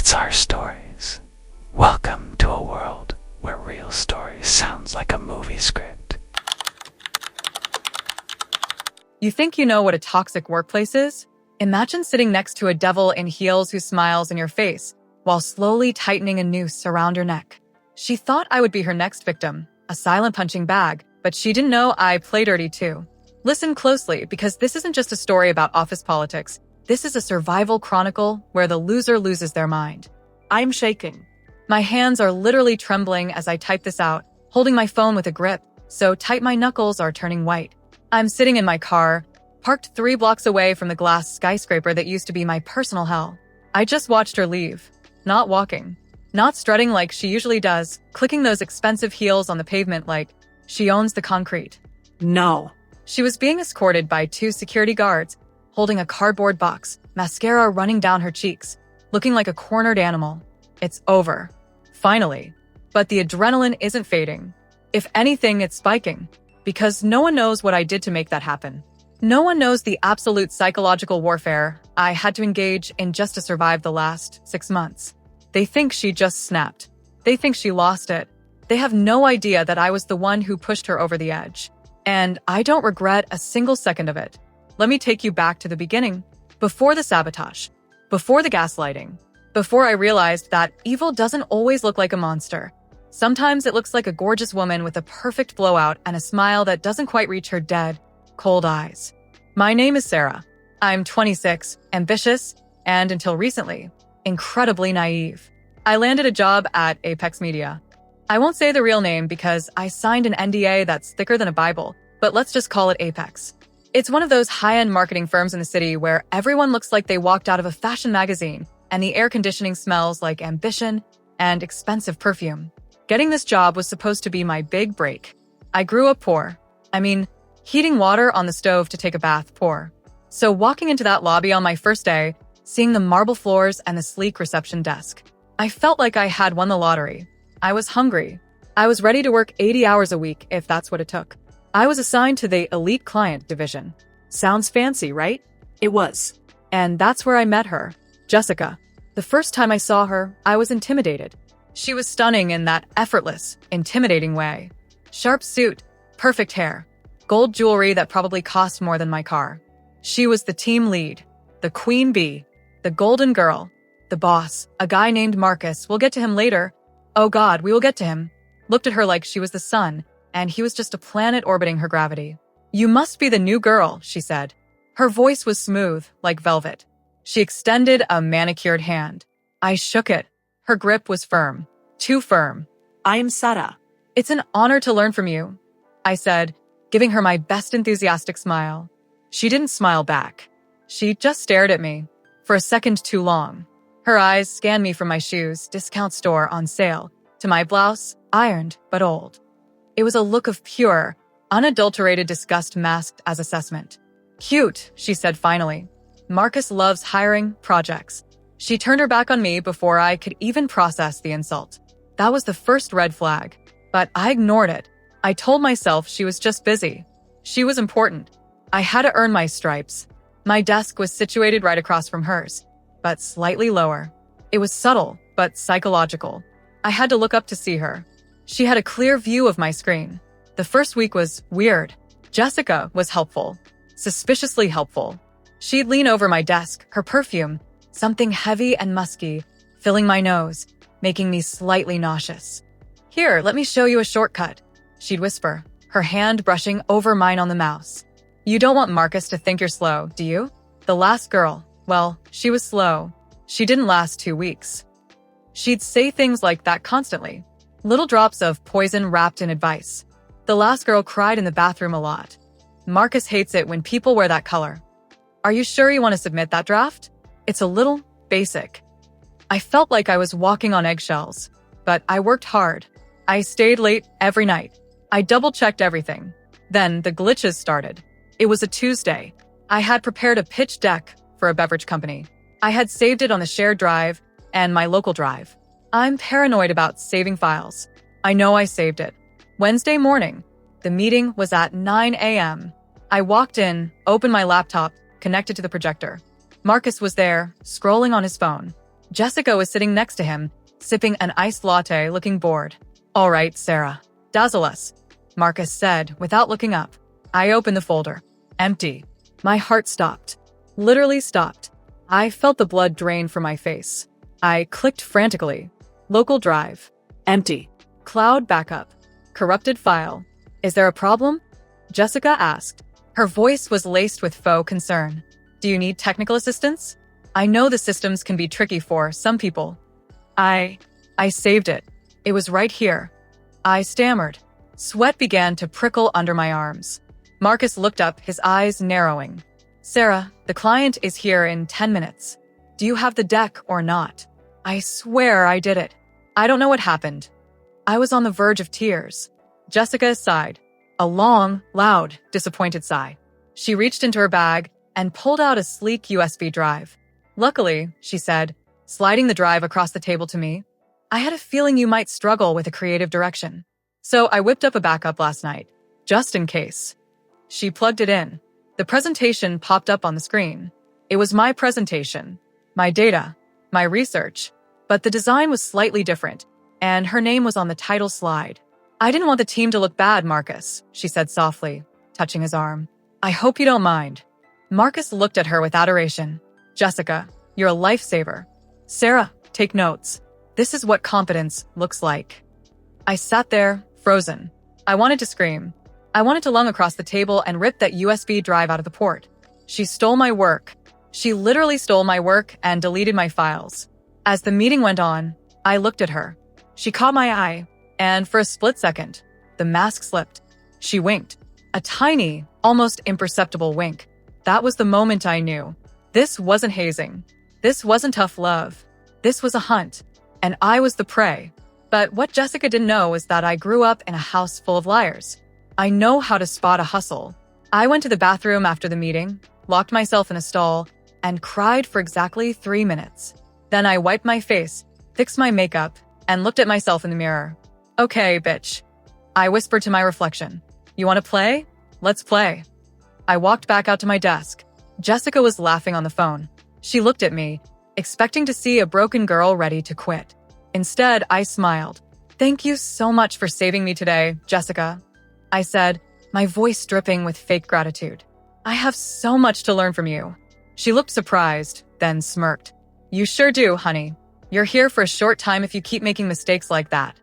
That's our stories. Welcome to a world where real stories sounds like a movie script. You think you know what a toxic workplace is? Imagine sitting next to a devil in heels who smiles in your face while slowly tightening a noose around your neck. She thought I would be her next victim, a silent punching bag, but she didn't know I play dirty too. Listen closely, because this isn't just a story about office politics. This is a survival chronicle where the loser loses their mind. I'm shaking. My hands are literally trembling as I type this out, holding my phone with a grip so tight my knuckles are turning white. I'm sitting in my car, parked 3 blocks away from the glass skyscraper that used to be my personal hell. I just watched her leave, not walking, not strutting like she usually does, clicking those expensive heels on the pavement like she owns the concrete. No. She was being escorted by 2 security guards, holding a cardboard box, mascara running down her cheeks, looking like a cornered animal. It's over. Finally. But the adrenaline isn't fading. If anything, it's spiking. Because no one knows what I did to make that happen. No one knows the absolute psychological warfare I had to engage in just to survive the last 6 months. They think she just snapped. They think she lost it. They have no idea that I was the one who pushed her over the edge. And I don't regret a single second of it. Let me take you back to the beginning. Before the sabotage. Before the gaslighting. Before I realized that evil doesn't always look like a monster. Sometimes it looks like a gorgeous woman with a perfect blowout and a smile that doesn't quite reach her dead, cold eyes. My name is Sarah. I'm 26, ambitious, and until recently, incredibly naive. I landed a job at Apex Media. I won't say the real name because I signed an NDA that's thicker than a Bible, but let's just call it Apex. It's one of those high-end marketing firms in the city where everyone looks like they walked out of a fashion magazine and the air conditioning smells like ambition and expensive perfume. Getting this job was supposed to be my big break. I grew up poor. Heating water on the stove to take a bath, poor. So walking into that lobby on my first day, seeing the marble floors and the sleek reception desk, I felt like I had won the lottery. I was hungry. I was ready to work 80 hours a week if that's what it took. I was assigned to the elite client division. Sounds fancy, right? It was. And that's where I met her, Jessica. The first time I saw her, I was intimidated. She was stunning in that effortless, intimidating way. Sharp suit, perfect hair, gold jewelry that probably cost more than my car. She was the team lead, the queen bee, the golden girl, the boss, a guy named Marcus. We'll get to him later. Oh God, we will get to him. Looked at her like she was the sun, and he was just a planet orbiting her gravity. You must be the new girl, she said. Her voice was smooth, like velvet. She extended a manicured hand. I shook it. Her grip was firm. Too firm. I am Sarah. It's an honor to learn from you, I said, giving her my best enthusiastic smile. She didn't smile back. She just stared at me, for a second too long. Her eyes scanned me from my shoes, discount store on sale, to my blouse, ironed but old. It was a look of pure, unadulterated disgust masked as assessment. Cute, she said finally. Marcus loves hiring projects. She turned her back on me before I could even process the insult. That was the first red flag, but I ignored it. I told myself she was just busy. She was important. I had to earn my stripes. My desk was situated right across from hers, but slightly lower. It was subtle, but psychological. I had to look up to see her. She had a clear view of my screen. The first week was weird. Jessica was helpful. Suspiciously helpful. She'd lean over my desk, her perfume, something heavy and musky, filling my nose, making me slightly nauseous. Here, let me show you a shortcut, she'd whisper, her hand brushing over mine on the mouse. You don't want Marcus to think you're slow, do you? The last girl, well, she was slow. She didn't last 2 weeks. She'd say things like that constantly. Little drops of poison wrapped in advice. The last girl cried in the bathroom a lot. Marcus hates it when people wear that color. Are you sure you want to submit that draft? It's a little basic. I felt like I was walking on eggshells, but I worked hard. I stayed late every night. I double-checked everything. Then the glitches started. It was a Tuesday. I had prepared a pitch deck for a beverage company. I had saved it on the shared drive and my local drive. I'm paranoid about saving files. I know I saved it. Wednesday morning. The meeting was at 9 a.m. I walked in, opened my laptop, connected to the projector. Marcus was there, scrolling on his phone. Jessica was sitting next to him, sipping an iced latte, looking bored. "All right, Sarah. Dazzle us," Marcus said without looking up. I opened the folder. Empty. My heart stopped. Literally stopped. I felt the blood drain from my face. I clicked frantically. Local drive. Empty. Cloud backup. Corrupted file. "Is there a problem?" Jessica asked. Her voice was laced with faux concern. "Do you need technical assistance? I know the systems can be tricky for some people." I saved it. It was right here." I stammered. Sweat began to prickle under my arms. Marcus looked up, his eyes narrowing. "Sarah, the client is here in 10 minutes. Do you have the deck or not?" I swear I did it. I don't know what happened. I was on the verge of tears. Jessica sighed. A long, loud, disappointed sigh. She reached into her bag and pulled out a sleek USB drive. "Luckily," she said, sliding the drive across the table to me, "I had a feeling you might struggle with a creative direction. So I whipped up a backup last night, just in case." She plugged it in. The presentation popped up on the screen. It was my presentation, my data, my research, but the design was slightly different, and her name was on the title slide. "I didn't want the team to look bad, Marcus," she said softly, touching his arm. "I hope you don't mind." Marcus looked at her with adoration. "Jessica, you're a lifesaver. Sarah, take notes. This is what competence looks like." I sat there, frozen. I wanted to scream. I wanted to lung across the table and rip that USB drive out of the port. She stole my work. She literally stole my work and deleted my files. As the meeting went on, I looked at her. She caught my eye, and for a split second, the mask slipped. She winked. A tiny, almost imperceptible wink. That was the moment I knew. This wasn't hazing. This wasn't tough love. This was a hunt, and I was the prey. But what Jessica didn't know was that I grew up in a house full of liars. I know how to spot a hustle. I went to the bathroom after the meeting, locked myself in a stall, and cried for exactly 3 minutes. Then I wiped my face, fixed my makeup, and looked at myself in the mirror. "Okay, bitch." I whispered to my reflection. "You want to play? Let's play." I walked back out to my desk. Jessica was laughing on the phone. She looked at me, expecting to see a broken girl ready to quit. Instead, I smiled. "Thank you so much for saving me today, Jessica," I said, my voice dripping with fake gratitude. "I have so much to learn from you." She looked surprised, then smirked. "You sure do, honey. You're here for a short time if you keep making mistakes like that."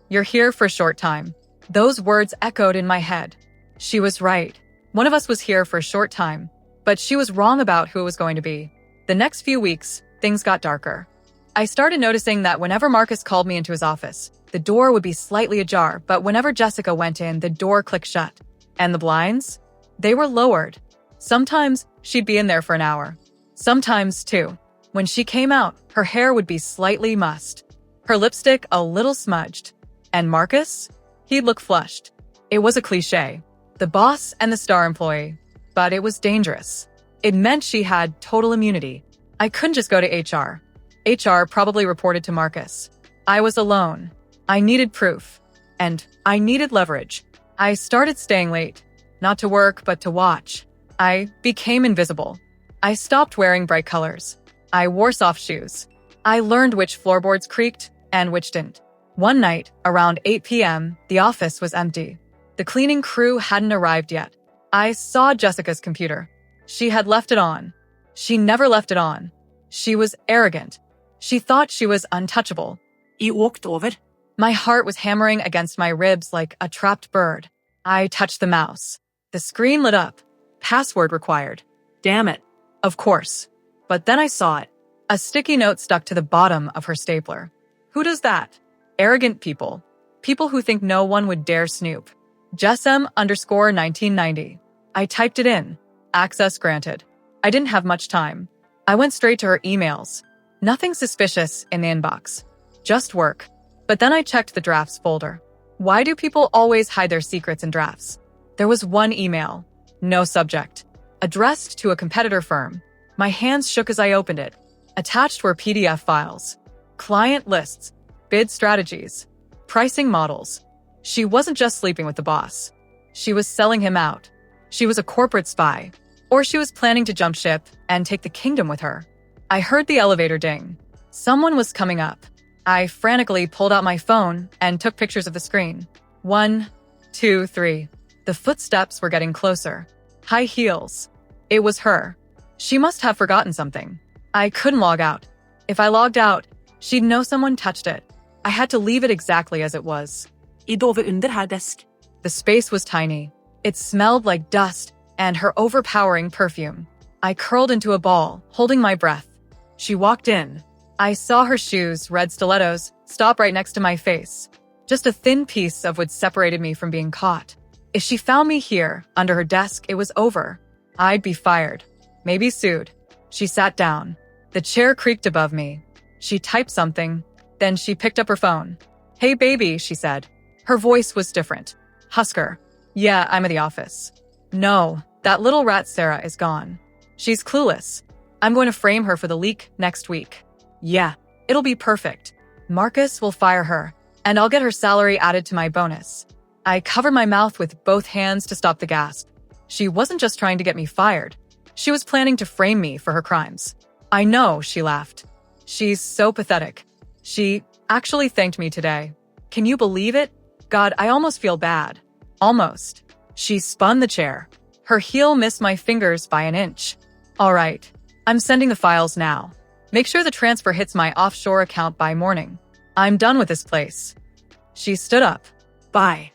You're here for a short time. Those words echoed in my head. She was right. One of us was here for a short time, but she was wrong about who it was going to be. The next few weeks, things got darker. I started noticing that whenever Marcus called me into his office, the door would be slightly ajar, but whenever Jessica went in, the door clicked shut. And the blinds? They were lowered. Sometimes she'd be in there for an hour. Sometimes, too. When she came out, her hair would be slightly mussed, her lipstick a little smudged. And Marcus? He'd look flushed. It was a cliche. The boss and the star employee. But it was dangerous. It meant she had total immunity. I couldn't just go to HR. HR probably reported to Marcus. I was alone. I needed proof. And I needed leverage. I started staying late. Not to work, but to watch. I became invisible. I stopped wearing bright colors. I wore soft shoes. I learned which floorboards creaked and which didn't. One night, around 8 p.m., the office was empty. The cleaning crew hadn't arrived yet. I saw Jessica's computer. She had left it on. She never left it on. She was arrogant. She thought she was untouchable. You walked over. My heart was hammering against my ribs like a trapped bird. I touched the mouse. The screen lit up. Password required. Damn it. Of course. But then I saw it. A sticky note stuck to the bottom of her stapler. Who does that? Arrogant people. People who think no one would dare snoop. Jessem_1990. I typed it in. Access granted. I didn't have much time. I went straight to her emails. Nothing suspicious in the inbox. Just work. But then I checked the drafts folder. Why do people always hide their secrets in drafts? There was one email. No subject. Addressed to a competitor firm. My hands shook as I opened it. Attached were PDF files. Client lists. Bid strategies. Pricing models. She wasn't just sleeping with the boss. She was selling him out. She was a corporate spy. Or she was planning to jump ship and take the kingdom with her. I heard the elevator ding. Someone was coming up. I frantically pulled out my phone and took pictures of the screen. 1, 2, 3. The footsteps were getting closer. High heels. It was her. She must have forgotten something. I couldn't log out. If I logged out, she'd know someone touched it. I had to leave it exactly as it was. I dove under her desk. The space was tiny. It smelled like dust and her overpowering perfume. I curled into a ball, holding my breath. She walked in. I saw her shoes, red stilettos, stop right next to my face. Just a thin piece of wood separated me from being caught. If she found me here, under her desk, it was over. I'd be fired. Maybe sued. She sat down. The chair creaked above me. She typed something. Then she picked up her phone. "Hey, baby," she said. Her voice was different. Husker. "Yeah, I'm at the office." "No, that little rat Sarah is gone. She's clueless. I'm going to frame her for the leak next week." "Yeah, it'll be perfect. Marcus will fire her, and I'll get her salary added to my bonus." I covered my mouth with both hands to stop the gasp. She wasn't just trying to get me fired. She was planning to frame me for her crimes. "I know," she laughed. "She's so pathetic. She actually thanked me today. Can you believe it? God, I almost feel bad." Almost. She spun the chair. Her heel missed my fingers by an inch. "All right, I'm sending the files now. Make sure the transfer hits my offshore account by morning. I'm done with this place." She stood up. "Bye."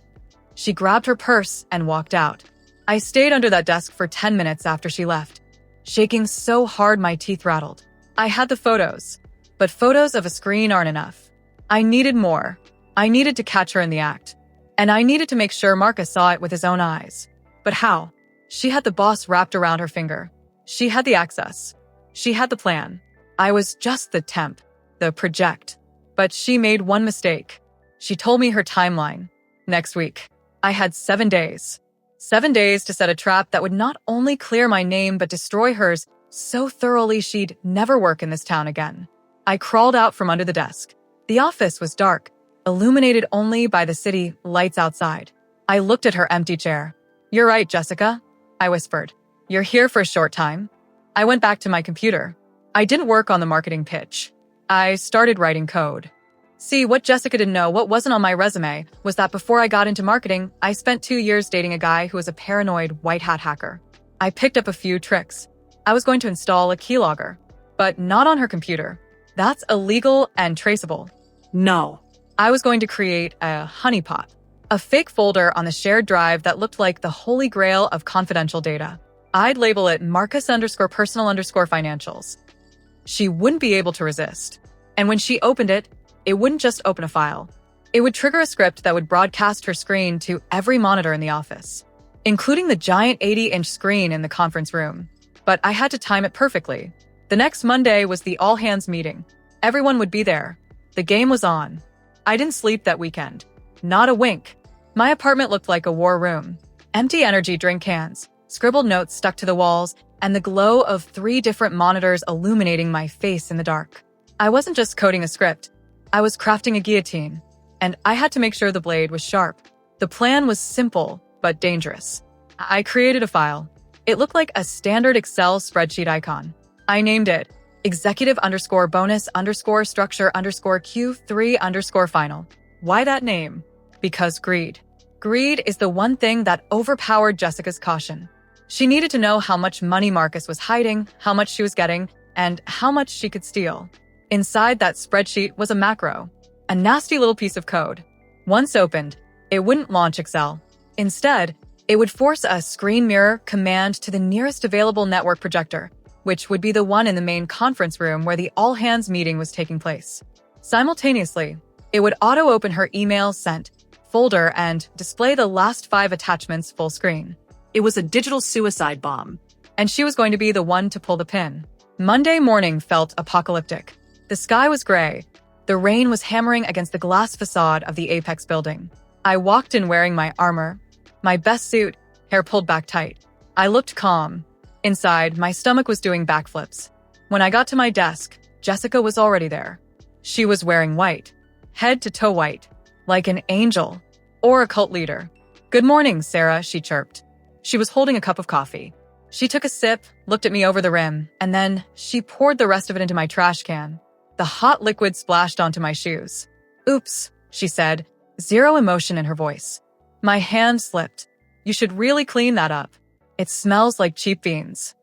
She grabbed her purse and walked out. I stayed under that desk for 10 minutes after she left, shaking so hard my teeth rattled. I had the photos, but photos of a screen aren't enough. I needed more. I needed to catch her in the act. And I needed to make sure Marcus saw it with his own eyes. But how? She had the boss wrapped around her finger. She had the access. She had the plan. I was just the temp, the project. But she made one mistake. She told me her timeline. Next week. I had 7 days. 7 days to set a trap that would not only clear my name but destroy hers so thoroughly she'd never work in this town again. I crawled out from under the desk. The office was dark, illuminated only by the city lights outside. I looked at her empty chair. "You're right, Jessica," I whispered. "You're here for a short time." I went back to my computer. I didn't work on the marketing pitch. I started writing code. See, what Jessica didn't know, what wasn't on my resume, was that before I got into marketing, I spent 2 years dating a guy who was a paranoid white hat hacker. I picked up a few tricks. I was going to install a keylogger, but not on her computer. That's illegal and traceable. No. I was going to create a honeypot, a fake folder on the shared drive that looked like the holy grail of confidential data. I'd label it Marcus_personal_financials. She wouldn't be able to resist. And when she opened it, it wouldn't just open a file. It would trigger a script that would broadcast her screen to every monitor in the office, including the giant 80-inch screen in the conference room. But I had to time it perfectly. The next Monday was the all-hands meeting. Everyone would be there. The game was on. I didn't sleep that weekend. Not a wink. My apartment looked like a war room. Empty energy drink cans, scribbled notes stuck to the walls, and the glow of 3 different monitors illuminating my face in the dark. I wasn't just coding a script. I was crafting a guillotine, and I had to make sure the blade was sharp. The plan was simple, but dangerous. I created a file. It looked like a standard Excel spreadsheet icon. I named it executive_bonus_structure_Q3_final. Why that name? Because greed. Greed is the one thing that overpowered Jessica's caution. She needed to know how much money Marcus was hiding, how much she was getting, and how much she could steal. Inside that spreadsheet was a macro, a nasty little piece of code. Once opened, it wouldn't launch Excel. Instead, it would force a screen mirror command to the nearest available network projector, which would be the one in the main conference room where the all-hands meeting was taking place. Simultaneously, it would auto-open her email sent folder and display the last 5 attachments full screen. It was a digital suicide bomb. And she was going to be the one to pull the pin. Monday morning felt apocalyptic. The sky was gray. The rain was hammering against the glass facade of the Apex building. I walked in wearing my armor, my best suit, hair pulled back tight. I looked calm. Inside, my stomach was doing backflips. When I got to my desk, Jessica was already there. She was wearing white, head to toe white, like an angel or a cult leader. "Good morning, Sarah," she chirped. She was holding a cup of coffee. She took a sip, looked at me over the rim, and then she poured the rest of it into my trash can. The hot liquid splashed onto my shoes. Oops, she said, zero emotion in her voice. My hand slipped. You should really clean that up. It smells like cheap beans.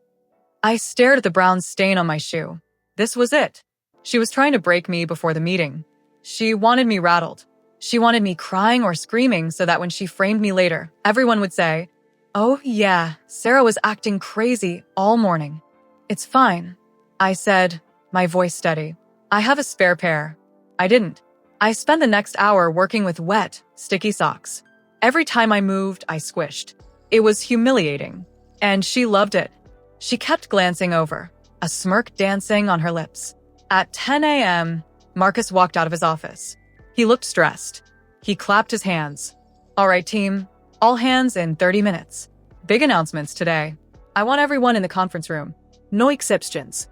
I stared at the brown stain on my shoe. This was it. She was trying to break me before the meeting. She wanted me rattled. She wanted me crying or screaming so that when she framed me later, everyone would say, "Oh yeah, Sarah was acting crazy all morning." "It's fine," I said, my voice steady. "I have a spare pair." I didn't. I spent the next hour working with wet, sticky socks. Every time I moved, I squished. It was humiliating. And she loved it. She kept glancing over, a smirk dancing on her lips. At 10 a.m., Marcus walked out of his office. He looked stressed. He clapped his hands. "All right, team. All hands in 30 minutes. Big announcements today. I want everyone in the conference room. No exceptions.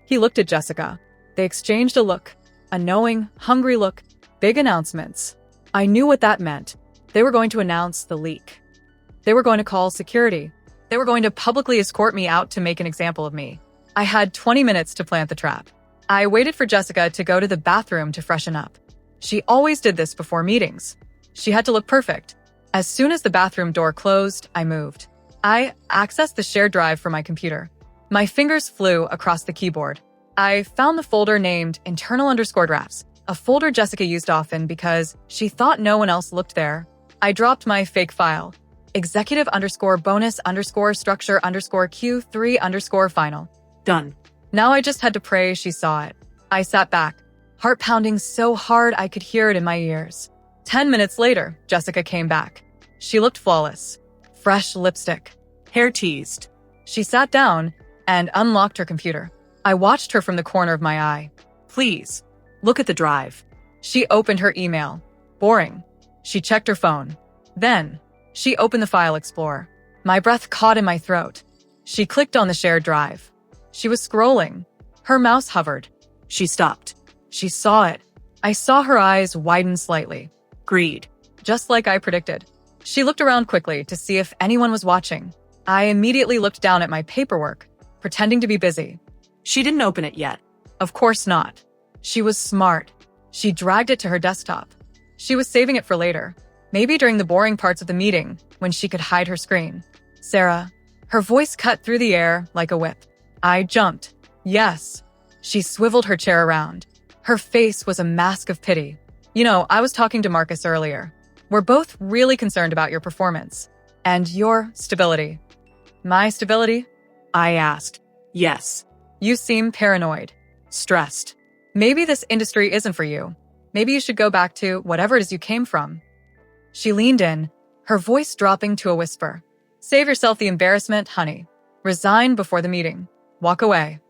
He looked at Jessica. They exchanged a look, a knowing, hungry look. Big announcements. I knew what that meant. They were going to announce the leak. They were going to call security. They were going to publicly escort me out to make an example of me. I had 20 minutes to plant the trap. I waited for Jessica to go to the bathroom to freshen up. She always did this before meetings. She had to look perfect. As soon as the bathroom door closed, I moved. I accessed the shared drive from my computer. My fingers flew across the keyboard. I found the folder named internal_drafts, a folder Jessica used often because she thought no one else looked there. I dropped my fake file, executive_bonus_structure_Q3_final. Done. Now I just had to pray she saw it. I sat back, heart pounding so hard I could hear it in my ears. 10 minutes later, Jessica came back. She looked flawless. Fresh lipstick. Hair teased. She sat down and unlocked her computer. I watched her from the corner of my eye. Please, look at the drive. She opened her email. Boring. She checked her phone. Then, she opened the file explorer. My breath caught in my throat. She clicked on the shared drive. She was scrolling. Her mouse hovered. She stopped. She saw it. I saw her eyes widen slightly. Greed. Just like I predicted. She looked around quickly to see if anyone was watching. I immediately looked down at my paperwork, pretending to be busy. She didn't open it yet. Of course not. She was smart. She dragged it to her desktop. She was saving it for later, maybe during the boring parts of the meeting when she could hide her screen. "Sarah." Her voice cut through the air like a whip. I jumped. Yes. She swiveled her chair around. Her face was a mask of pity. "You know, I was talking to Marcus earlier. We're both really concerned about your performance and your stability." "My stability?" I asked. Yes. "You seem paranoid, stressed. Maybe this industry isn't for you. Maybe you should go back to whatever it is you came from." She leaned in, her voice dropping to a whisper. "Save yourself the embarrassment, honey. Resign before the meeting. Walk away."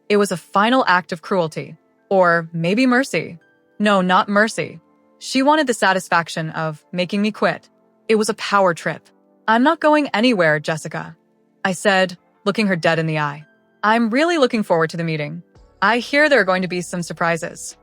It was a final act of cruelty. Or maybe mercy. No, not mercy. She wanted the satisfaction of making me quit. It was a power trip. "I'm not going anywhere, Jessica," I said, looking her dead in the eye. "I'm really looking forward to the meeting. I hear there are going to be some surprises."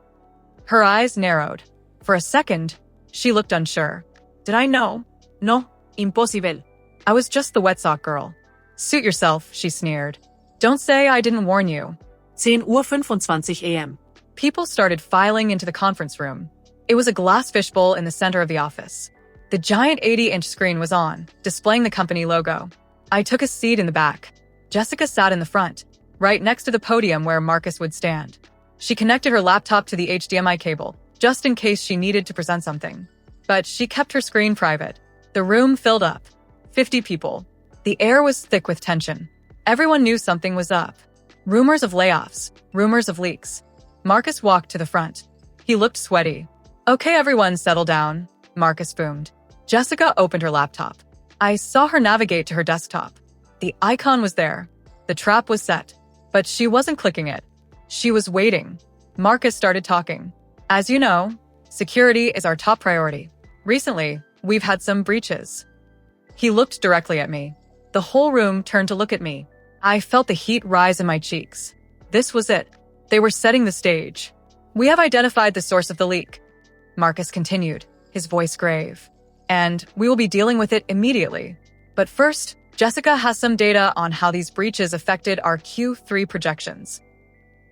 Her eyes narrowed. For a second, she looked unsure. Did I know? No, impossible. I was just the wet sock girl. "Suit yourself," she sneered. "Don't say I didn't warn you." 10:25 a.m. People started filing into the conference room. It was a glass fishbowl in the center of the office. The giant 80-inch screen was on, displaying the company logo. I took a seat in the back. Jessica sat in the front, right next to the podium where Marcus would stand. She connected her laptop to the HDMI cable, just in case she needed to present something. But she kept her screen private. The room filled up. 50 people. The air was thick with tension. Everyone knew something was up. Rumors of layoffs, rumors of leaks. Marcus walked to the front. He looked sweaty. "Okay, everyone, settle down," Marcus boomed. Jessica opened her laptop. I saw her navigate to her desktop. The icon was there. The trap was set. But she wasn't clicking it. She was waiting. Marcus started talking. "As you know, security is our top priority. Recently, we've had some breaches." He looked directly at me. The whole room turned to look at me. I felt the heat rise in my cheeks. This was it. They were setting the stage. "We have identified the source of the leak," Marcus continued, his voice grave. "And we will be dealing with it immediately. But first, Jessica has some data on how these breaches affected our Q3 projections."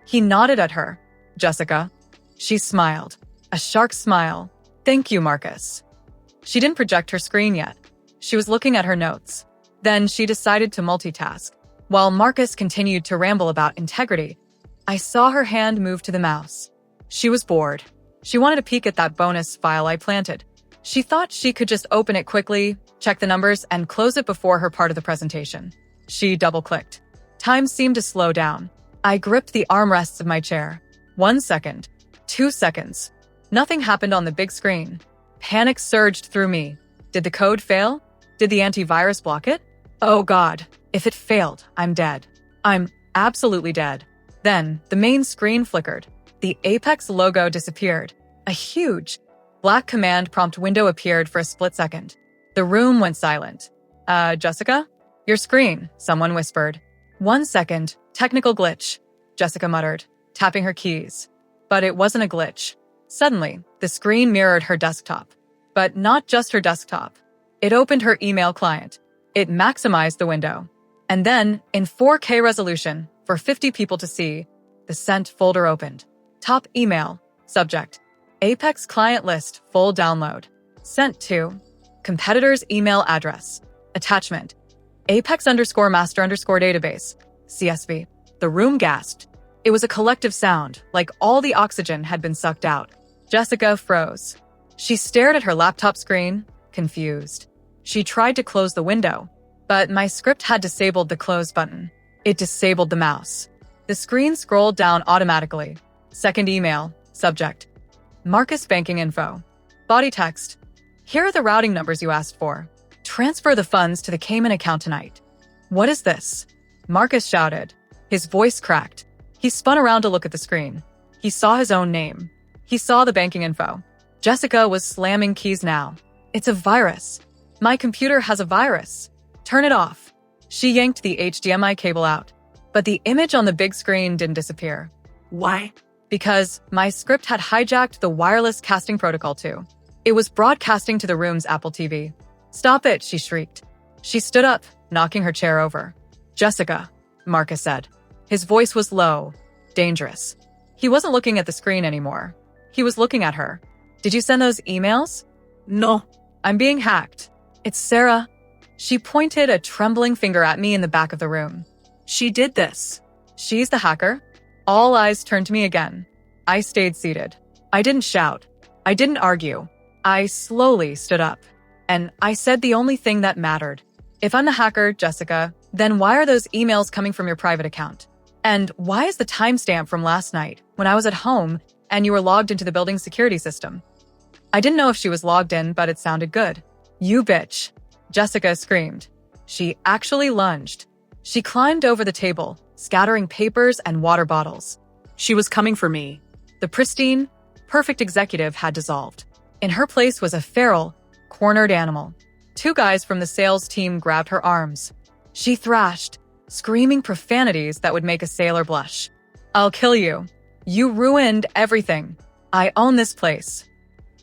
He nodded at her. Jessica. She smiled. A shark smile. Thank you, Marcus. She didn't project her screen yet. She was looking at her notes. Then she decided to multitask. While Marcus continued to ramble about integrity, I saw her hand move to the mouse. She was bored. She wanted a peek at that bonus file I planted. She thought she could just open it quickly, check the numbers, and close it before her part of the presentation. She double-clicked. Time seemed to slow down. I gripped the armrests of my chair. 1 second. 2 seconds. Nothing happened on the big screen. Panic surged through me. Did the code fail? Did the antivirus block it? Oh God, if it failed, I'm dead. I'm absolutely dead. Then, the main screen flickered. The Apex logo disappeared. A huge black command prompt window appeared for a split second. The room went silent. Jessica? Your screen, someone whispered. 1 second, technical glitch, Jessica muttered, tapping her keys. But it wasn't a glitch. Suddenly, the screen mirrored her desktop. But not just her desktop. It opened her email client. It maximized the window. And then, in 4K resolution, for 50 people to see, the sent folder opened. Top email, subject, Apex client list, full download. Sent to, competitor's email address. Attachment, Apex_master_database, CSV. The room gasped. It was a collective sound, like all the oxygen had been sucked out. Jessica froze. She stared at her laptop screen, confused. She tried to close the window, but my script had disabled the close button. It disabled the mouse. The screen scrolled down automatically. Second email, subject, Marcus banking info. Body text, here are the routing numbers you asked for. Transfer the funds to the Cayman account tonight. What is this? Marcus shouted. His voice cracked. He spun around to look at the screen. He saw his own name. He saw the banking info. Jessica was slamming keys now. It's a virus. My computer has a virus. Turn it off. She yanked the HDMI cable out. But the image on the big screen didn't disappear. Why? Because my script had hijacked the wireless casting protocol too. It was broadcasting to the room's Apple TV. Stop it, she shrieked. She stood up, knocking her chair over. Jessica, Marcus said. His voice was low, dangerous. He wasn't looking at the screen anymore. He was looking at her. Did you send those emails? No. I'm being hacked. It's Sarah. She pointed a trembling finger at me in the back of the room. She did this. She's the hacker. All eyes turned to me again. I stayed seated. I didn't shout. I didn't argue. I slowly stood up. And I said the only thing that mattered. If I'm the hacker, Jessica, then why are those emails coming from your private account? And why is the timestamp from last night, when I was at home and you were logged into the building's security system? I didn't know if she was logged in, but it sounded good. You bitch, Jessica screamed. She actually lunged. She climbed over the table, scattering papers and water bottles. She was coming for me. The pristine, perfect executive had dissolved. In her place was a feral, cornered animal. 2 guys from the sales team grabbed her arms. She thrashed, screaming profanities that would make a sailor blush. I'll kill you. You ruined everything. I own this place.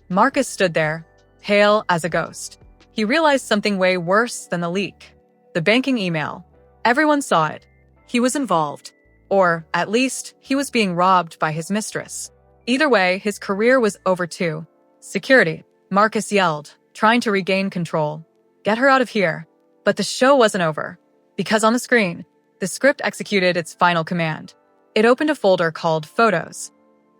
Marcus stood there, pale as a ghost. He realized something way worse than the leak. The banking email. Everyone saw it. He was involved. Or, at least, he was being robbed by his mistress. Either way, his career was over too. Security, Marcus yelled, trying to regain control. Get her out of here. But the show wasn't over. Because on the screen, the script executed its final command. It opened a folder called Photos.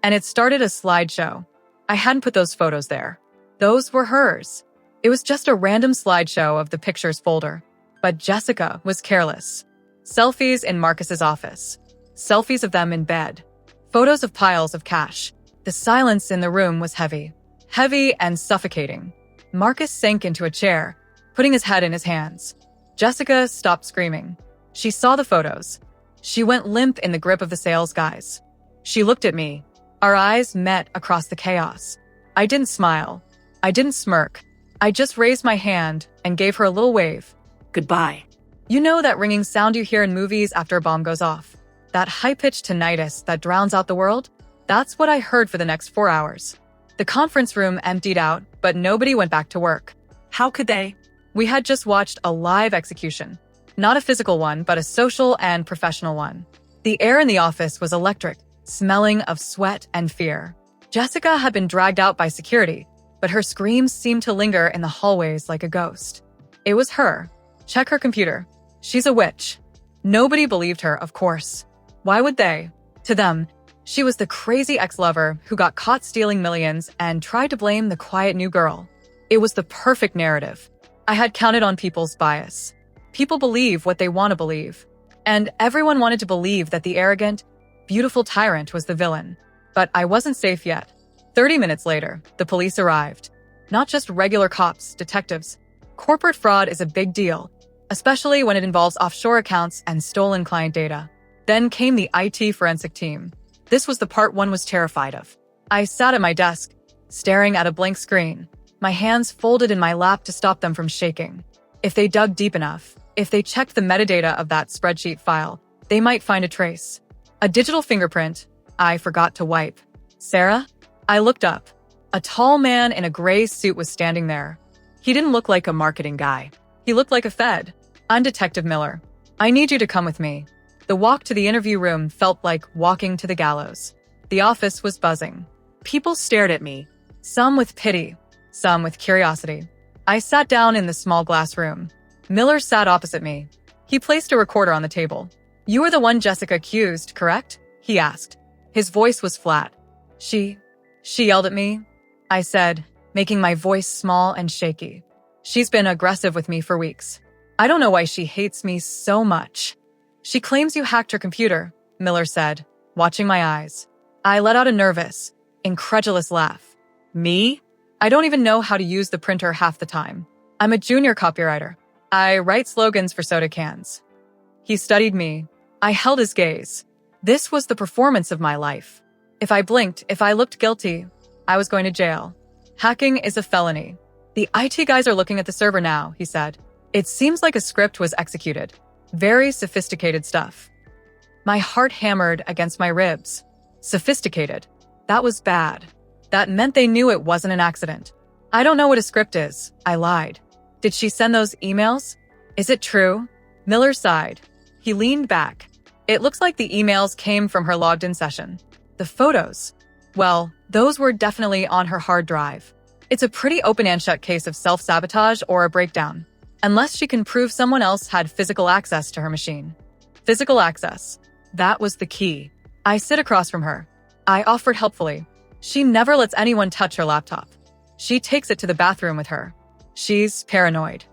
And it started a slideshow. I hadn't put those photos there. Those were hers. It was just a random slideshow of the pictures folder. But Jessica was careless. Selfies in Marcus's office. Selfies of them in bed. Photos of piles of cash. The silence in the room was heavy. Heavy and suffocating. Marcus sank into a chair, putting his head in his hands. Jessica stopped screaming. She saw the photos. She went limp in the grip of the sales guys. She looked at me. Our eyes met across the chaos. I didn't smile. I didn't smirk. I just raised my hand and gave her a little wave. Goodbye. You know that ringing sound you hear in movies after a bomb goes off? That high-pitched tinnitus that drowns out the world? That's what I heard for the next 4 hours. The conference room emptied out, but nobody went back to work. How could they? We had just watched a live execution. Not a physical one, but a social and professional one. The air in the office was electric. smelling of sweat and fear. Jessica had been dragged out by security, but her screams seemed to linger in the hallways like a ghost. It was her. Check her computer. She's a witch. Nobody believed her, of course. Why would they? To them, she was the crazy ex-lover who got caught stealing millions and tried to blame the quiet new girl. It was the perfect narrative. I had counted on people's bias. People believe what they want to believe. And everyone wanted to believe that the arrogant, beautiful tyrant was the villain. But I wasn't safe yet. 30 minutes later, the police arrived. Not just regular cops, detectives. Corporate fraud is a big deal, especially when it involves offshore accounts and stolen client data. Then came the IT forensic team. This was the part one was terrified of. I sat at my desk, staring at a blank screen, my hands folded in my lap to stop them from shaking. If they dug deep enough, if they checked the metadata of that spreadsheet file, they might find a trace. A digital fingerprint I forgot to wipe. Sarah? I looked up. A tall man in a gray suit was standing there. He didn't look like a marketing guy. He looked like a Fed. I'm Detective Miller. I need you to come with me. The walk to the interview room felt like walking to the gallows. The office was buzzing. People stared at me, some with pity, some with curiosity. I sat down in the small glass room. Miller sat opposite me. He placed a recorder on the table. You are the one Jessica accused, correct? He asked. His voice was flat. She yelled at me, I said, making my voice small and shaky. She's been aggressive with me for weeks. I don't know why she hates me so much. She claims you hacked her computer, Miller said, watching my eyes. I let out a nervous, incredulous laugh. Me? I don't even know how to use the printer half the time. I'm a junior copywriter. I write slogans for soda cans. He studied me. I held his gaze. This was the performance of my life. If I blinked, if I looked guilty, I was going to jail. Hacking is a felony. The IT guys are looking at the server now, he said. It seems like a script was executed. Very sophisticated stuff. My heart hammered against my ribs. Sophisticated. That was bad. That meant they knew it wasn't an accident. I don't know what a script is. I lied. Did she send those emails? Is it true? Miller sighed. He leaned back. It looks like the emails came from her logged-in session. The photos. Well, those were definitely on her hard drive. It's a pretty open and shut case of self-sabotage or a breakdown. Unless she can prove someone else had physical access to her machine. Physical access. That was the key. I sit across from her. I offered helpfully. She never lets anyone touch her laptop. She takes it to the bathroom with her. She's paranoid.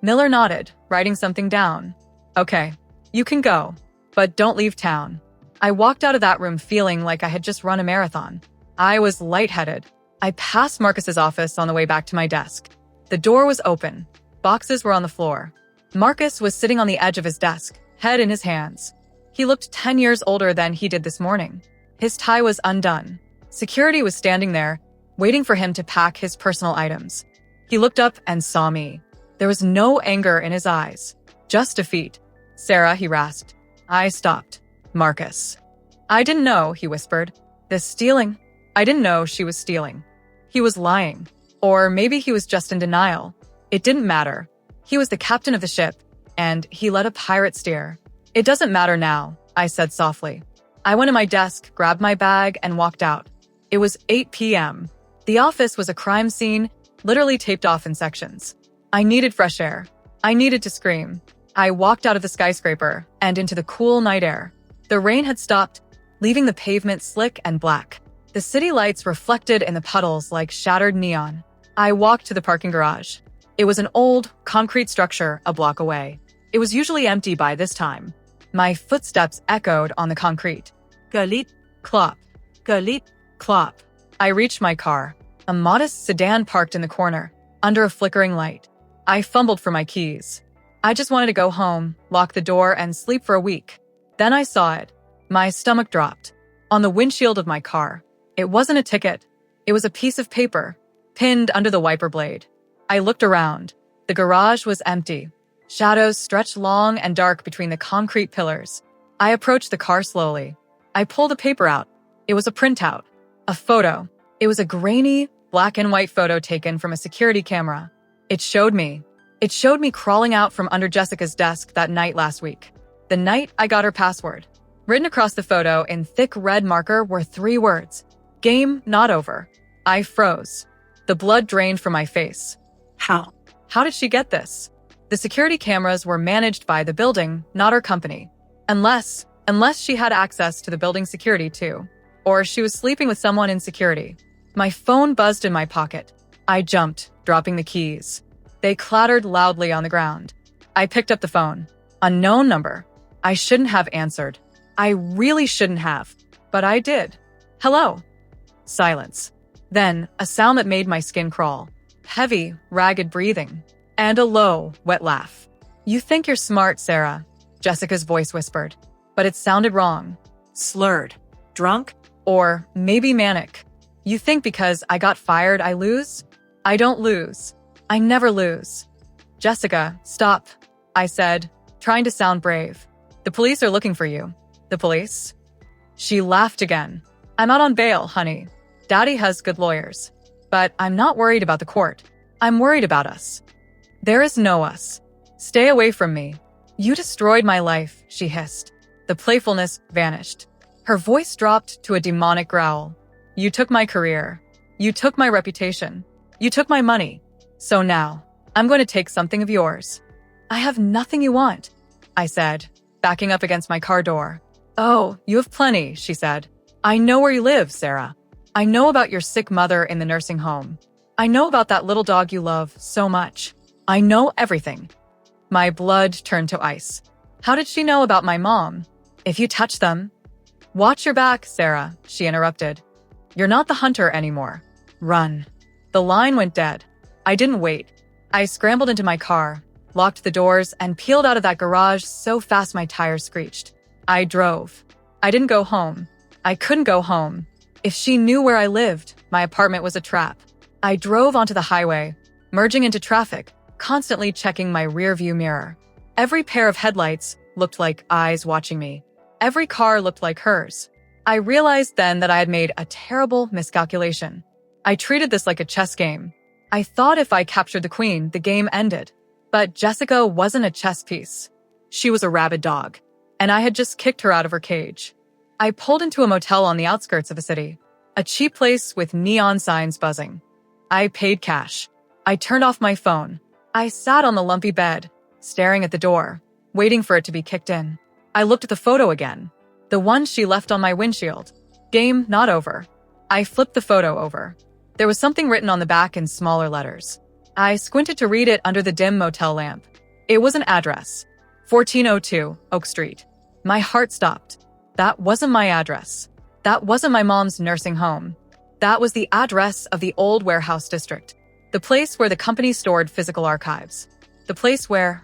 Miller nodded, writing something down. Okay, you can go, but don't leave town. I walked out of that room feeling like I had just run a marathon. I was lightheaded. I passed Marcus's office on the way back to my desk. The door was open. Boxes were on the floor. Marcus was sitting on the edge of his desk, head in his hands. He looked 10 years older than he did this morning. His tie was undone. Security was standing there, waiting for him to pack his personal items. He looked up and saw me. There was no anger in his eyes, just defeat. Sarah, he rasped. I stopped. Marcus. I didn't know, he whispered. This stealing. I didn't know she was stealing. He was lying. Or maybe he was just in denial. It didn't matter. He was the captain of the ship, and he let a pirate steer. It doesn't matter now, I said softly. I went to my desk, grabbed my bag, and walked out. It was 8 p.m. The office was a crime scene, literally taped off in sections. I needed fresh air. I needed to scream. I walked out of the skyscraper and into the cool night air. The rain had stopped, leaving the pavement slick and black. The city lights reflected in the puddles like shattered neon. I walked to the parking garage. It was an old, concrete structure a block away. It was usually empty by this time. My footsteps echoed on the concrete. Galit, clop. Galit, clop. I reached my car, a modest sedan parked in the corner, under a flickering light. I fumbled for my keys. I just wanted to go home, lock the door, and sleep for a week. Then I saw it. My stomach dropped. On the windshield of my car. It wasn't a ticket. It was a piece of paper, pinned under the wiper blade. I looked around. The garage was empty. Shadows stretched long and dark between the concrete pillars. I approached the car slowly. I pulled a paper out. It was a printout. A photo. It was a grainy, black and white photo taken from a security camera. It showed me crawling out from under Jessica's desk that night last week. The night I got her password. Written across the photo in thick red marker were 3 words: "Game not over." I froze. The blood drained from my face. How? How did she get this? The security cameras were managed by the building, not our company. Unless she had access to the building security too. Or she was sleeping with someone in security. My phone buzzed in my pocket. I jumped, dropping the keys. They clattered loudly on the ground. I picked up the phone. Unknown number. I shouldn't have answered. I really shouldn't have. But I did. "Hello." Silence. Then, a sound that made my skin crawl. Heavy, ragged breathing. And a low, wet laugh. "You think you're smart, Sarah," Jessica's voice whispered. But it sounded wrong. Slurred. Drunk? Or maybe manic. "You think because I got fired I lose? I don't lose. I never lose." "Jessica, stop," I said, trying to sound brave. "The police are looking for you." "The police?" She laughed again. "I'm out on bail, honey. Daddy has good lawyers. But I'm not worried about the court. I'm worried about us. There is no us. Stay away from me. You destroyed my life," she hissed. The playfulness vanished. Her voice dropped to a demonic growl. "You took my career. You took my reputation. You took my money. So now, I'm going to take something of yours." "I have nothing you want," I said, backing up against my car door. "Oh, you have plenty," she said. "I know where you live, Sarah. I know about your sick mother in the nursing home. I know about that little dog you love so much. I know everything." My blood turned to ice. How did she know about my mom? "If you touch them—" "Watch your back, Sarah," she interrupted. "You're not the hunter anymore. Run." The line went dead. I didn't wait. I scrambled into my car, locked the doors, and peeled out of that garage so fast my tires screeched. I drove. I didn't go home. I couldn't go home. If she knew where I lived, my apartment was a trap. I drove onto the highway, merging into traffic, constantly checking my rearview mirror. Every pair of headlights looked like eyes watching me. Every car looked like hers. I realized then that I had made a terrible miscalculation. I treated this like a chess game. I thought if I captured the queen, the game ended. But Jessica wasn't a chess piece. She was a rabid dog, and I had just kicked her out of her cage. I pulled into a motel on the outskirts of a city, a cheap place with neon signs buzzing. I paid cash. I turned off my phone. I sat on the lumpy bed, staring at the door, waiting for it to be kicked in. I looked at the photo again, the one she left on my windshield. "Game not over." I flipped the photo over. There was something written on the back in smaller letters. I squinted to read it under the dim motel lamp. It was an address, 1402 Oak Street. My heart stopped. That wasn't my address. That wasn't my mom's nursing home. That was the address of the old warehouse district, the place where the company stored physical archives. The place where,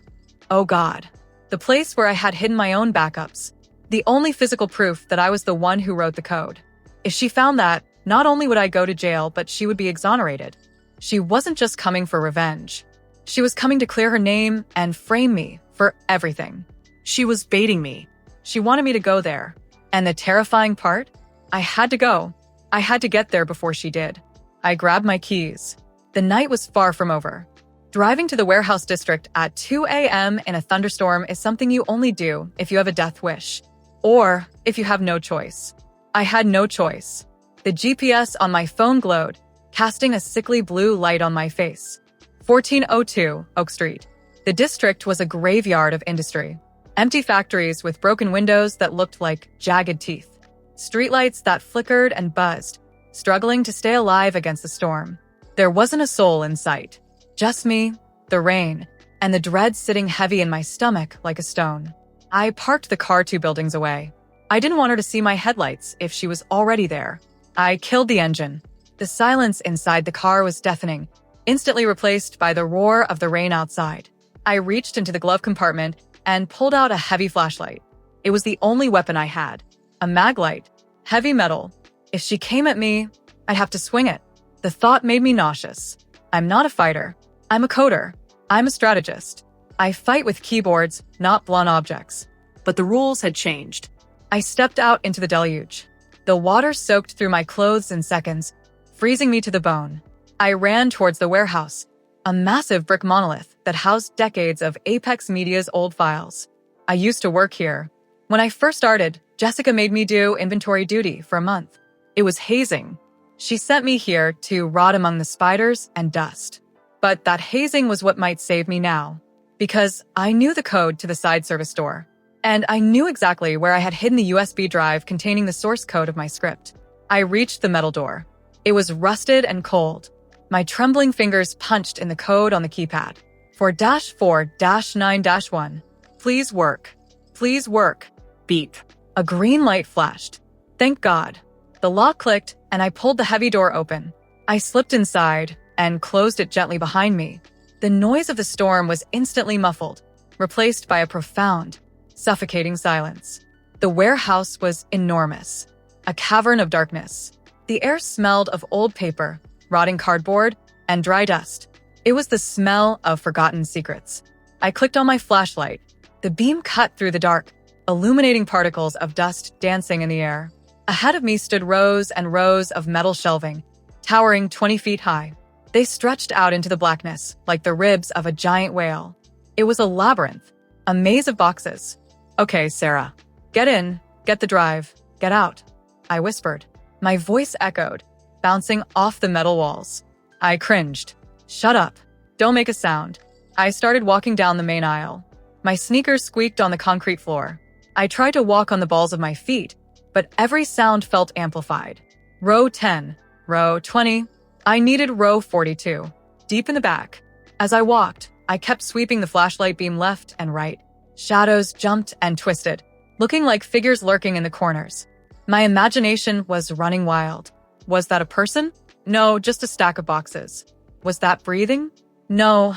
oh God, the place where I had hidden my own backups. The only physical proof that I was the one who wrote the code. If she found that, not only would I go to jail, but she would be exonerated. She wasn't just coming for revenge. She was coming to clear her name and frame me for everything. She was baiting me. She wanted me to go there. And the terrifying part? I had to go. I had to get there before she did. I grabbed my keys. The night was far from over. Driving to the warehouse district at 2 a.m. in a thunderstorm is something you only do if you have a death wish. Or if you have no choice. I had no choice. The GPS on my phone glowed, casting a sickly blue light on my face. 1402 Oak Street. The district was a graveyard of industry. Empty factories with broken windows that looked like jagged teeth. Streetlights that flickered and buzzed, struggling to stay alive against the storm. There wasn't a soul in sight. Just me, the rain, and the dread sitting heavy in my stomach like a stone. I parked the car 2 buildings away. I didn't want her to see my headlights if she was already there. I killed the engine. The silence inside the car was deafening, instantly replaced by the roar of the rain outside. I reached into the glove compartment and pulled out a heavy flashlight. It was the only weapon I had. A mag light. Heavy metal. If she came at me, I'd have to swing it. The thought made me nauseous. I'm not a fighter. I'm a coder. I'm a strategist. I fight with keyboards, not blunt objects. But the rules had changed. I stepped out into the deluge. The water soaked through my clothes in seconds, freezing me to the bone. I ran towards the warehouse, a massive brick monolith that housed decades of Apex Media's old files. I used to work here. When I first started, Jessica made me do inventory duty for a month. It was hazing. She sent me here to rot among the spiders and dust. But that hazing was what might save me now, because I knew the code to the side service door, and I knew exactly where I had hidden the USB drive containing the source code of my script. I reached the metal door. It was rusted and cold. My trembling fingers punched in the code on the keypad. 4-4-9-1. Please work. Please work. Beep. A green light flashed. Thank God. The lock clicked, and I pulled the heavy door open. I slipped inside and closed it gently behind me. The noise of the storm was instantly muffled, replaced by a profound, suffocating silence. The warehouse was enormous, a cavern of darkness. The air smelled of old paper, rotting cardboard, and dry dust. It was the smell of forgotten secrets. I clicked on my flashlight. The beam cut through the dark, illuminating particles of dust dancing in the air. Ahead of me stood rows and rows of metal shelving, towering 20 feet high. They stretched out into the blackness like the ribs of a giant whale. It was a labyrinth, a maze of boxes. Okay, Sarah. Get in, get the drive, get out, I whispered. My voice echoed, bouncing off the metal walls. I cringed. Shut up. Don't make a sound. I started walking down the main aisle. My sneakers squeaked on the concrete floor. I tried to walk on the balls of my feet, but every sound felt amplified. Row 10, row 20. I needed row 42, deep in the back. As I walked, I kept sweeping the flashlight beam left and right. Shadows jumped and twisted, looking like figures lurking in the corners. My imagination was running wild. Was that a person? No, just a stack of boxes. Was that breathing? No,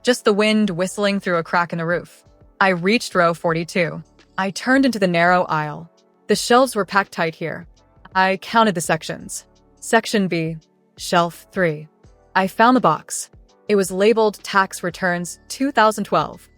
just the wind whistling through a crack in the roof. I reached row 42. I turned into the narrow aisle. The shelves were packed tight here. I counted the sections. Section B, shelf 3. I found the box. It was labeled Tax Returns 2012.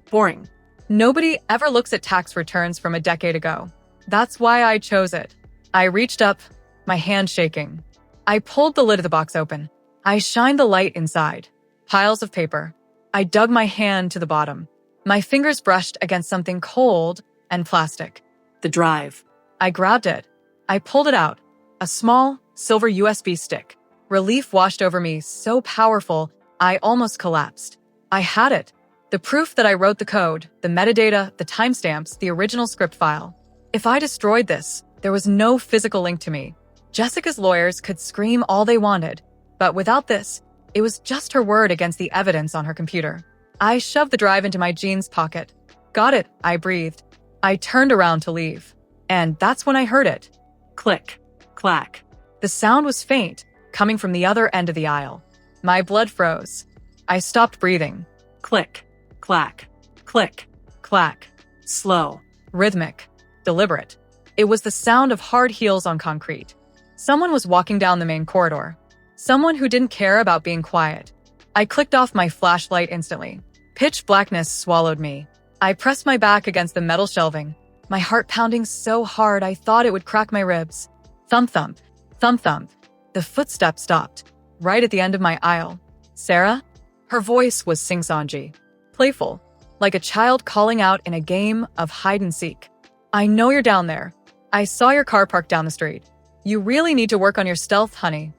Boring. Nobody ever looks at tax returns from a decade ago. That's why I chose it. I reached up, my hand shaking. I pulled the lid of the box open. I shined the light inside. Piles of paper. I dug my hand to the bottom. My fingers brushed against something cold and plastic. The drive. I grabbed it. I pulled it out. A small, silver USB stick. Relief washed over me, so powerful, I almost collapsed. I had it. The proof that I wrote the code, the metadata, the timestamps, the original script file. If I destroyed this, there was no physical link to me. Jessica's lawyers could scream all they wanted, but without this, it was just her word against the evidence on her computer. I shoved the drive into my jeans pocket. Got it, I breathed. I turned around to leave. And that's when I heard it. Click. Clack. The sound was faint, coming from the other end of the aisle. My blood froze. I stopped breathing. Click. Clack. Click. Clack. Slow. Rhythmic. Deliberate. It was the sound of hard heels on concrete. Someone was walking down the main corridor. Someone who didn't care about being quiet. I clicked off my flashlight instantly. Pitch blackness swallowed me. I pressed my back against the metal shelving, my heart pounding so hard I thought it would crack my ribs. Thump thump. Thump thump. The footsteps stopped, right at the end of my aisle. Sarah? Her voice was sing-songy, playful, like a child calling out in a game of hide-and-seek. I know you're down there. I saw your car parked down the street. You really need to work on your stealth, honey.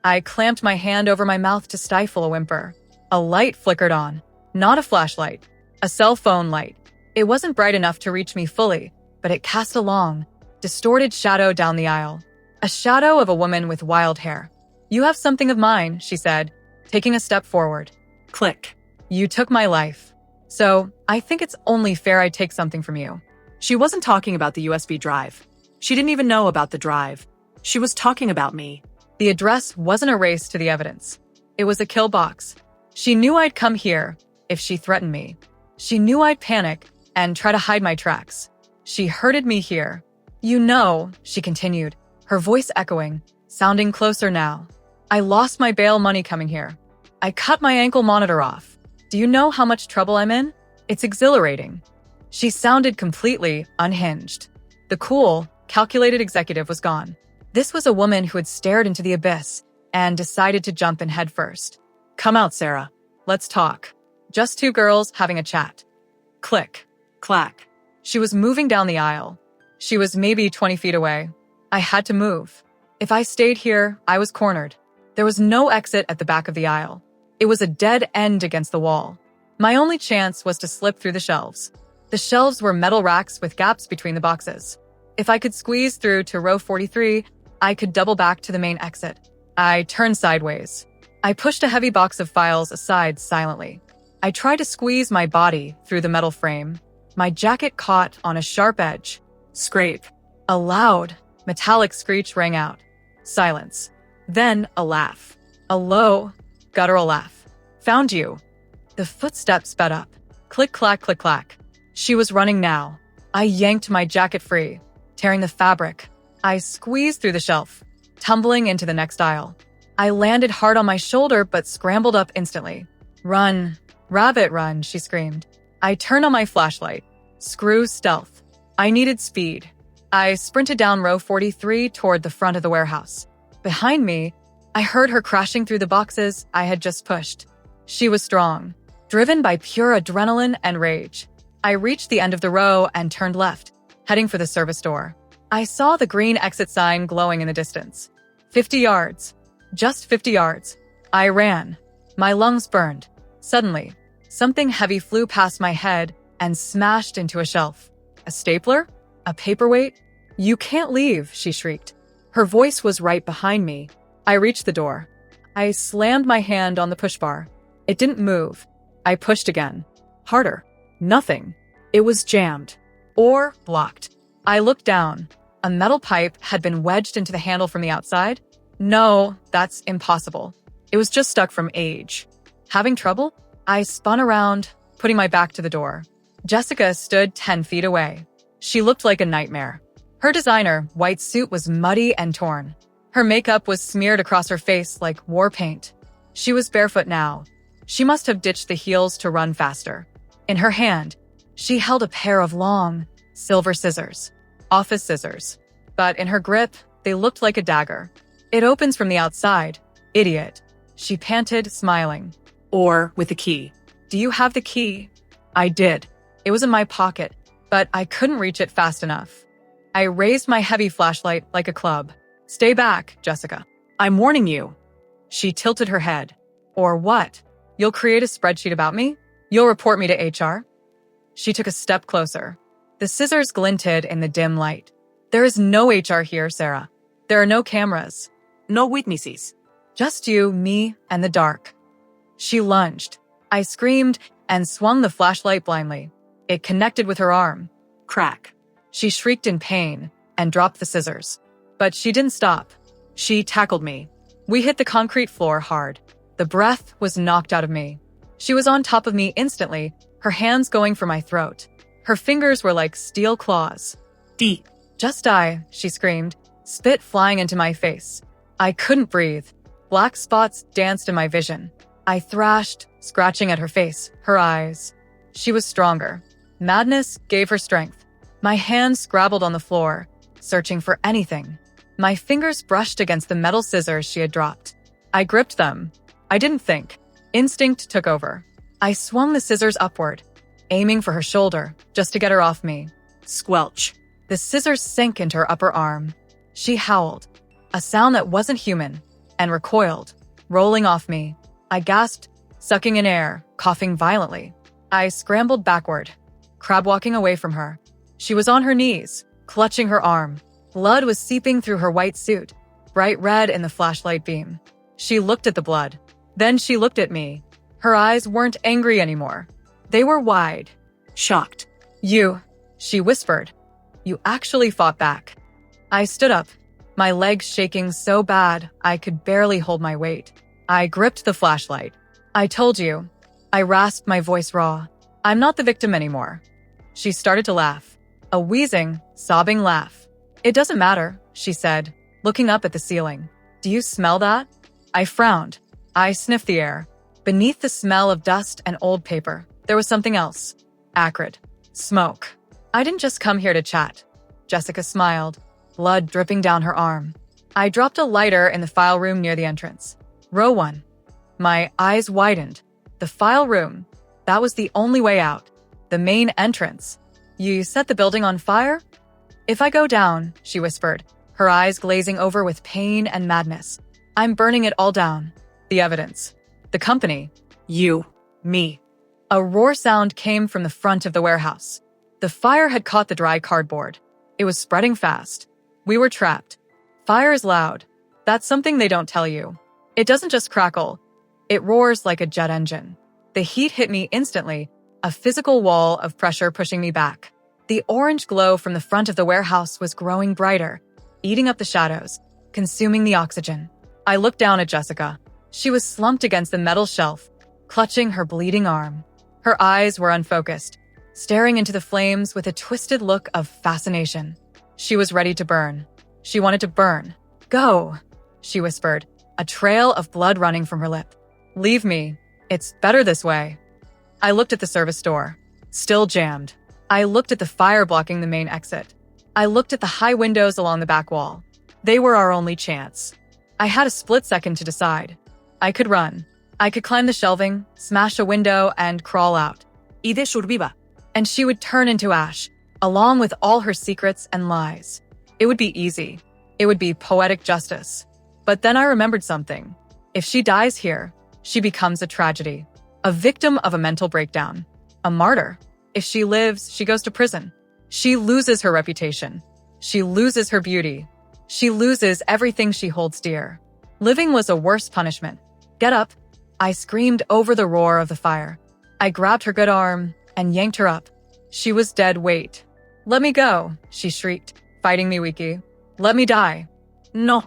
I clamped my hand over my mouth to stifle a whimper. A light flickered on. Not a flashlight. A cell phone light. It wasn't bright enough to reach me fully, but it cast a long, distorted shadow down the aisle. A shadow of a woman with wild hair. You have something of mine, she said, taking a step forward. Click. You took my life. So, I think it's only fair I take something from you. She wasn't talking about the USB drive. She didn't even know about the drive. She was talking about me. The address wasn't a race to the evidence. It was a kill box. She knew I'd come here if she threatened me. She knew I'd panic and try to hide my tracks. She herded me here. You know, she continued, her voice echoing, sounding closer now. I lost my bail money coming here. I cut my ankle monitor off. Do you know how much trouble I'm in? It's exhilarating. She sounded completely unhinged. The cool, calculated executive was gone. This was a woman who had stared into the abyss and decided to jump in headfirst. Come out, Sarah. Let's talk. Just two girls having a chat. Click. Clack. She was moving down the aisle. She was maybe 20 feet away. I had to move. If I stayed here, I was cornered. There was no exit at the back of the aisle. It was a dead end against the wall. My only chance was to slip through the shelves. The shelves were metal racks with gaps between the boxes. If I could squeeze through to row 43, I could double back to the main exit. I turned sideways. I pushed a heavy box of files aside silently. I tried to squeeze my body through the metal frame. My jacket caught on a sharp edge. Scrape. A loud, metallic screech rang out. Silence. Then a laugh. A low, guttural laugh. Found you. The footsteps sped up. Click, clack, click, clack. She was running now. I yanked my jacket free, tearing the fabric. I squeezed through the shelf, tumbling into the next aisle. I landed hard on my shoulder but scrambled up instantly. Run. Rabbit, run, she screamed. I turned on my flashlight. Screw stealth. I needed speed. I sprinted down row 43 toward the front of the warehouse. Behind me, I heard her crashing through the boxes I had just pushed. She was strong, driven by pure adrenaline and rage. I reached the end of the row and turned left, heading for the service door. I saw the green exit sign glowing in the distance. 50 yards. Just 50 yards. I ran. My lungs burned. Suddenly, something heavy flew past my head and smashed into a shelf. A stapler? A paperweight? You can't leave, she shrieked. Her voice was right behind me. I reached the door. I slammed my hand on the push bar. It didn't move. I pushed again. Harder. Nothing. It was jammed. Or blocked. I looked down. A metal pipe had been wedged into the handle from the outside. No, that's impossible. It was just stuck from age. Having trouble? I spun around, putting my back to the door. Jessica stood 10 feet away. She looked like a nightmare. Her designer, white suit was muddy and torn. Her makeup was smeared across her face like war paint. She was barefoot now. She must have ditched the heels to run faster. In her hand, she held a pair of long, silver scissors. Office scissors. But in her grip, they looked like a dagger. It opens from the outside. Idiot. She panted, smiling. Or with the key. Do you have the key? I did. It was in my pocket, but I couldn't reach it fast enough. I raised my heavy flashlight like a club. Stay back, Jessica. I'm warning you. She tilted her head. Or what? You'll create a spreadsheet about me? You'll report me to HR? She took a step closer. The scissors glinted in the dim light. There is no HR here, Sarah. There are no cameras. No witnesses. Just you, me, and the dark. She lunged. I screamed and swung the flashlight blindly. It connected with her arm. Crack. She shrieked in pain and dropped the scissors. But she didn't stop. She tackled me. We hit the concrete floor hard. The breath was knocked out of me. She was on top of me instantly, her hands going for my throat. Her fingers were like steel claws. D. Just die, she screamed, spit flying into my face. I couldn't breathe. Black spots danced in my vision. I thrashed, scratching at her face, her eyes. She was stronger. Madness gave her strength. My hands scrabbled on the floor, searching for anything. My fingers brushed against the metal scissors she had dropped. I gripped them. I didn't think. Instinct took over. I swung the scissors upward, aiming for her shoulder, just to get her off me. Squelch. The scissors sank into her upper arm. She howled, a sound that wasn't human, and recoiled, rolling off me. I gasped, sucking in air, coughing violently. I scrambled backward, crab-walking away from her. She was on her knees, clutching her arm. Blood was seeping through her white suit, bright red in the flashlight beam. She looked at the blood. Then she looked at me. Her eyes weren't angry anymore. They were wide. Shocked. You, she whispered. You actually fought back. I stood up, my legs shaking so bad I could barely hold my weight. I gripped the flashlight. I told you. I rasped, my voice raw. I'm not the victim anymore. She started to laugh. A wheezing, sobbing laugh. It doesn't matter, she said, looking up at the ceiling. Do you smell that? I frowned. I sniffed the air. Beneath the smell of dust and old paper, there was something else. Acrid. Smoke. I didn't just come here to chat. Jessica smiled, blood dripping down her arm. I dropped a lighter in the file room near the entrance. Row 1. My eyes widened. The file room. That was the only way out. The main entrance. You set the building on fire? If I go down, she whispered, her eyes glazing over with pain and madness. I'm burning it all down. The evidence. The company. You. Me. A roar sound came from the front of the warehouse. The fire had caught the dry cardboard. It was spreading fast. We were trapped. Fire is loud. That's something they don't tell you. It doesn't just crackle. It roars like a jet engine. The heat hit me instantly, a physical wall of pressure pushing me back. The orange glow from the front of the warehouse was growing brighter, eating up the shadows, consuming the oxygen. I looked down at Jessica. She was slumped against the metal shelf, clutching her bleeding arm. Her eyes were unfocused, staring into the flames with a twisted look of fascination. She was ready to burn. She wanted to burn. Go, she whispered, a trail of blood running from her lip. Leave me. It's better this way. I looked at the service door, still jammed. I looked at the fire blocking the main exit. I looked at the high windows along the back wall. They were our only chance. I had a split second to decide. I could run. I could climb the shelving, smash a window, and crawl out. Y de surviva. And she would turn into ash, along with all her secrets and lies. It would be easy. It would be poetic justice. But then I remembered something. If she dies here, she becomes a tragedy, a victim of a mental breakdown, a martyr. If she lives, she goes to prison. She loses her reputation. She loses her beauty. She loses everything she holds dear. Living was a worse punishment. Get up. I screamed over the roar of the fire. I grabbed her good arm and yanked her up. She was dead weight. Let me go, she shrieked, fighting me, Wiki. Let me die. No,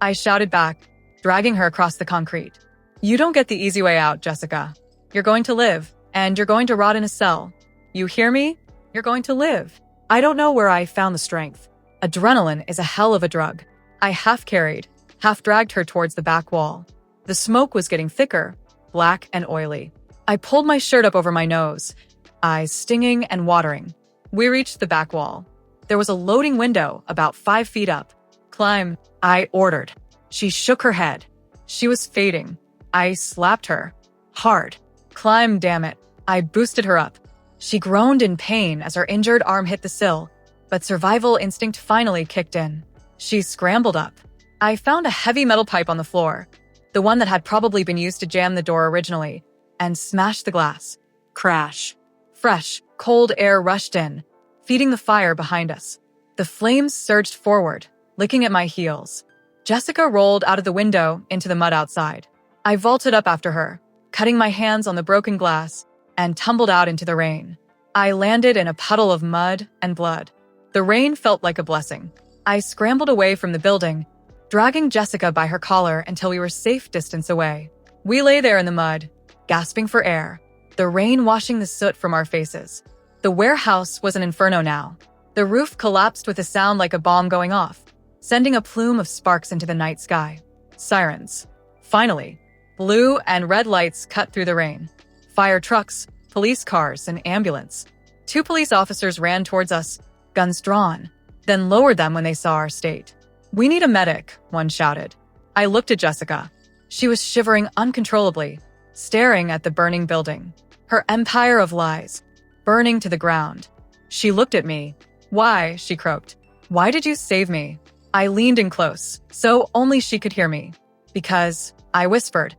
I shouted back, dragging her across the concrete. You don't get the easy way out, Jessica. You're going to live, and you're going to rot in a cell. You hear me? You're going to live. I don't know where I found the strength. Adrenaline is a hell of a drug. I half carried, half dragged her towards the back wall. The smoke was getting thicker, black and oily. I pulled my shirt up over my nose, eyes stinging and watering. We reached the back wall. There was a loading window about 5 feet up. Climb, I ordered. She shook her head. She was fading. I slapped her. Hard. Climb, damn it. I boosted her up. She groaned in pain as her injured arm hit the sill, but survival instinct finally kicked in. She scrambled up. I found a heavy metal pipe on the floor, the one that had probably been used to jam the door originally, and smashed the glass. Crash. Fresh, cold air rushed in, feeding the fire behind us. The flames surged forward, licking at my heels. Jessica rolled out of the window into the mud outside. I vaulted up after her, cutting my hands on the broken glass, and tumbled out into the rain. I landed in a puddle of mud and blood. The rain felt like a blessing. I scrambled away from the building, dragging Jessica by her collar until we were safe distance away. We lay there in the mud, gasping for air, the rain washing the soot from our faces. The warehouse was an inferno now. The roof collapsed with a sound like a bomb going off, sending a plume of sparks into the night sky. Sirens. Finally, blue and red lights cut through the rain. Fire trucks, police cars, and ambulance. 2 police officers ran towards us, guns drawn, then lowered them when they saw our state. "We need a medic," one shouted. I looked at Jessica. She was shivering uncontrollably, staring at the burning building. Her empire of lies, burning to the ground. She looked at me. "Why?" she croaked. "Why did you save me?" I leaned in close, so only she could hear me. "Because," I whispered,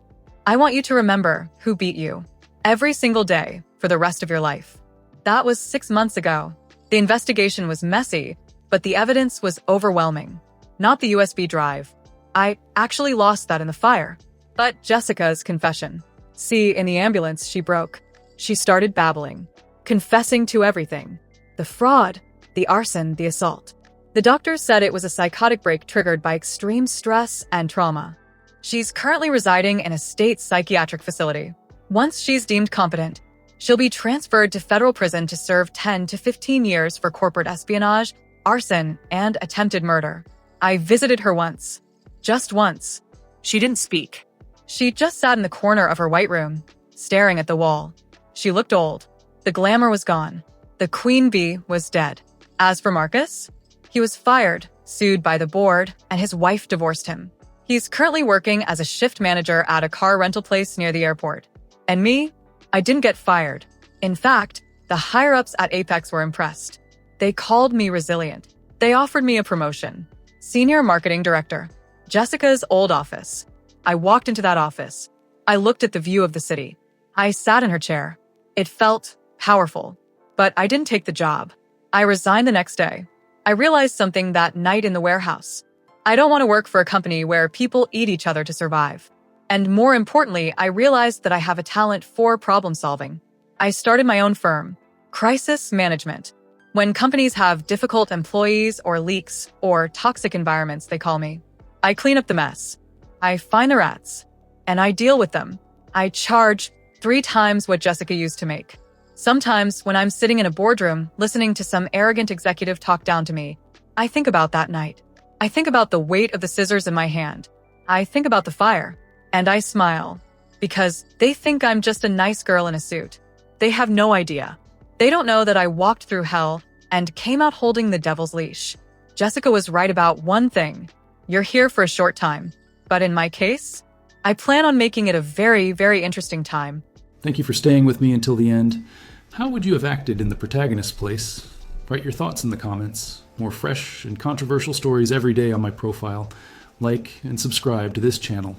"I want you to remember who beat you. Every single day for the rest of your life." That was 6 months ago. The investigation was messy, but the evidence was overwhelming. Not the USB drive. I actually lost that in the fire. But Jessica's confession. See, in the ambulance, she broke. She started babbling, confessing to everything. The fraud, the arson, the assault. The doctors said it was a psychotic break triggered by extreme stress and trauma. She's currently residing in a state psychiatric facility. Once she's deemed competent, she'll be transferred to federal prison to serve 10 to 15 years for corporate espionage, arson, and attempted murder. I visited her once. Just once. She didn't speak. She just sat in the corner of her white room, staring at the wall. She looked old. The glamour was gone. The queen bee was dead. As for Marcus, he was fired, sued by the board, and his wife divorced him. He's currently working as a shift manager at a car rental place near the airport. And me? I didn't get fired. In fact, The higher-ups at Apex were impressed. They called me resilient. They offered me a promotion. Senior Marketing Director. Jessica's old office. I walked into that office. I looked at the view of the city. I sat in her chair. It felt powerful. But I didn't take the job. I resigned the next day. I realized something that night in the warehouse. I don't want to work for a company where people eat each other to survive. And more importantly, I realized that I have a talent for problem solving. I started my own firm, Crisis Management. When companies have difficult employees or leaks or toxic environments, they call me. I clean up the mess. I find the rats. And I deal with them. I charge 3 times what Jessica used to make. Sometimes, when I'm sitting in a boardroom listening to some arrogant executive talk down to me, I think about that night. I think about the weight of the scissors in my hand. I think about the fire. And I smile. Because they think I'm just a nice girl in a suit. They have no idea. They don't know that I walked through hell and came out holding the devil's leash. Jessica was right about one thing. You're here for a short time. But in my case, I plan on making it a very, very interesting time. Thank you for staying with me until the end. How would you have acted in the protagonist's place? Write your thoughts in the comments. More fresh and controversial stories every day on my profile. Like and subscribe to this channel.